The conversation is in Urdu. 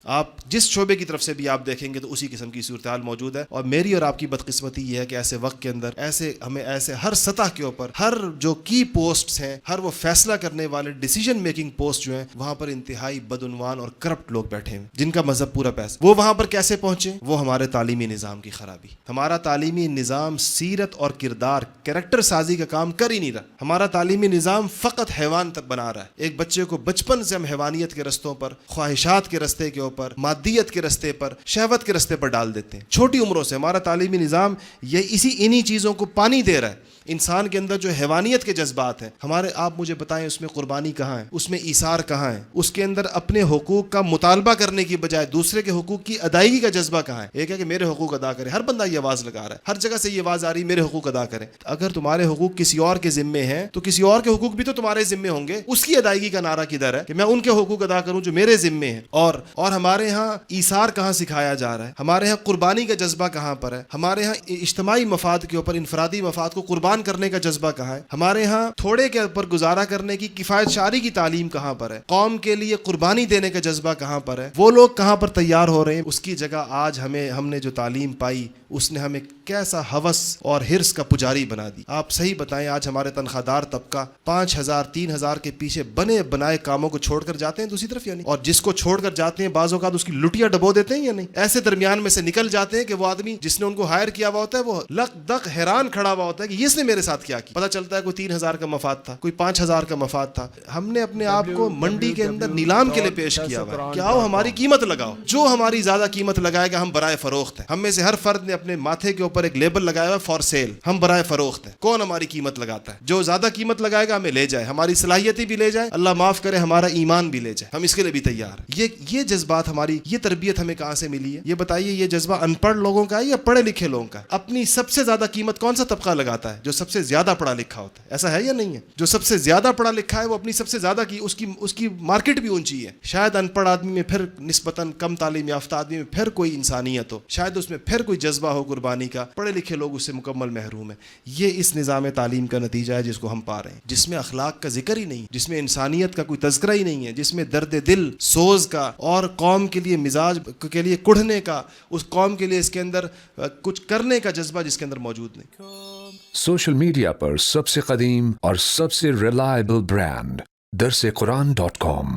آپ جس شعبے کی طرف سے بھی آپ دیکھیں گے تو اسی قسم کی صورتحال موجود ہے. اور میری اور آپ کی بدقسمتی یہ ہے کہ ایسے وقت کے اندر ہمیں ایسے ہر سطح کے اوپر ہر جو کی پوسٹس ہیں, ہر وہ فیصلہ کرنے والے ڈیسیجن میکنگ پوسٹ جو ہیں, وہاں پر انتہائی بدعنوان اور کرپٹ لوگ بیٹھے ہیں جن کا مذہب پورا پیسہ. وہ وہاں پر کیسے پہنچے؟ وہ ہمارے تعلیمی نظام کی خرابی. ہمارا تعلیمی نظام سیرت اور کردار کریکٹر سازی کا کام کر ہی نہیں رہا. ہمارا تعلیمی نظام فقط حیوان تک بنا رہا ہے. ایک بچے کو بچپن سے ہم حیوانیت کے رستوں پر, خواہشات کے رستے کے اوپر, مادیت کے رستے پر, شہوت کے رستے پر ڈال دیتے ہیں چھوٹی عمروں سے. ہمارا تعلیمی نظام انہی چیزوں کو پانی دے رہا ہے. انسان کے اندر جو حیوانیت کے جذبات ہیں ہمارے, آپ مجھے بتائیں اس میں قربانی کہاں ہے, اس میں ایثار کہاں ہے, اس کے اندر اپنے حقوق کا مطالبہ کرنے کی بجائے دوسرے کے حقوق کی ادائیگی کا جذبہ کہاں ہے؟ ایک ہے کہ میرے حقوق ادا کریں, ہر بندہ یہ آواز لگا رہا ہے, ہر جگہ سے یہ آواز آ رہی میرے حقوق ادا کریں. اگر تمہارے حقوق کسی اور کے ذمے ہیں تو کسی اور کے حقوق بھی تو تمہارے ذمے ہوں گے. اس کی ادائیگی کا نعرہ کدھر ہے کہ میں ان کے حقوق ادا کروں جو میرے ذمے ہیں؟ اور ہمارے ہاں ایثار کہاں سکھایا جا رہا ہے؟ ہمارے ہاں قربانی کا جذبہ کہاں پر ہے؟ ہمارے ہاں اجتماعی مفاد کے اوپر انفرادی مفاد کو قربان کرنے کا جذبہ کہاں ہے؟ ہمارے ہاں تھوڑے کے اوپر گزارا کرنے کی کفایت شعاری کی تعلیم کہاں پر ہے؟ قوم کے لیے قربانی دینے کا جذبہ کہاں پر ہے؟ وہ لوگ کہاں پر تیار ہو رہے ہیں؟ اس کی جگہ آج ہم نے جو تعلیم پائی اس نے ہمیں کیسا ہوس اور ہرس کا پجاری بنا دی. آپ صحیح بتائیں, آج ہمارے تنخواہ دار طبقہ 5,000 3,000 کے پیچھے بنے بنائے کاموں کو چھوڑ کر جاتے ہیں دوسری طرف یا نہیں؟ اور جس کو چھوڑ کر جاتے ہیں بعض اوقات اس کی لٹیاں ڈبو دیتے ہیں یا نہیں؟ ایسے درمیان میں سے نکل جاتے ہیں کہ وہ آدمی جس نے ان کو ہائر کیا ہوا ہوتا ہے وہ لق دق حیران کھڑا ہوا ہوتا ہے کہ اس نے میرے ساتھ کیا پتہ چلتا ہے کوئی 3,000 کا مفاد تھا, کوئی 5,000 کا مفاد تھا. ہم نے اپنے آپ کو منڈی کے اندر نیلام کے لیے پیش کیا ہوا ہے کہ آؤ ہماری قیمت لگاؤ, جو ہماری زیادہ قیمت لگائے گا ہم برائے فروخت ہیں. ہم میں سے ہر فرد نے اپنے ماتھے کے اوپر ایک لیبل لگایا ہوا فار سیل, ہم برائے فروخت ہیں. کون ہماری قیمت لگاتا ہے؟ جو زیادہ قیمت لگائے گا ہمیں لے جائے, ہماری صلاحیتیں بھی لے جائے, اللہ معاف کرے ہمارا ایمان بھی لے جائے, ہم اس کے لیے بھی تیار. یہ جذبات ہماری, یہ تربیت ہمیں کہاں سے ملی ہے؟ یہ بتائیے, یہ جذبہ ان پڑھ لوگوں کا ہے یا پڑھے لکھے لوگوں کا؟ اپنی سب سے زیادہ قیمت کون سا طبقہ لگاتا ہے؟ جو سب سے زیادہ پڑھا لکھا ہوتا ہے. ایسا ہے یا نہیں ہے؟ جو سب سے زیادہ پڑھا لکھا ہے وہ اپنی سب سے زیادہ کی اس کی مارکیٹ بھی اونچی ہے. شاید ان پڑھ آدمی میں پھر نسبتاً کم تعلیم یافتہ آدمی میں پھر کوئی انسانیت ہو, شاید اس میں پھر کوئی جذبہ ہو قربانی کا. پڑھے لکھے لوگ اس سے مکمل محروم ہیں. یہ اس نظام تعلیم کا نتیجہ ہے جس کو ہم پا رہے ہیں, جس میں اخلاق کا ذکر ہی نہیں, جس میں انسانیت کا کوئی تذکرہ ہی نہیں ہے, جس میں درد دل سوز کا اور قوم کے لیے مزاج کے لیے کڑھنے کا, اس قوم کے لیے اس کے اندر کچھ کرنے کا جذبہ جس کے اندر موجود نہیں. سوشل میڈیا پر سب سے قدیم اور سب سے ریلائبل برانڈ درسقرآن.com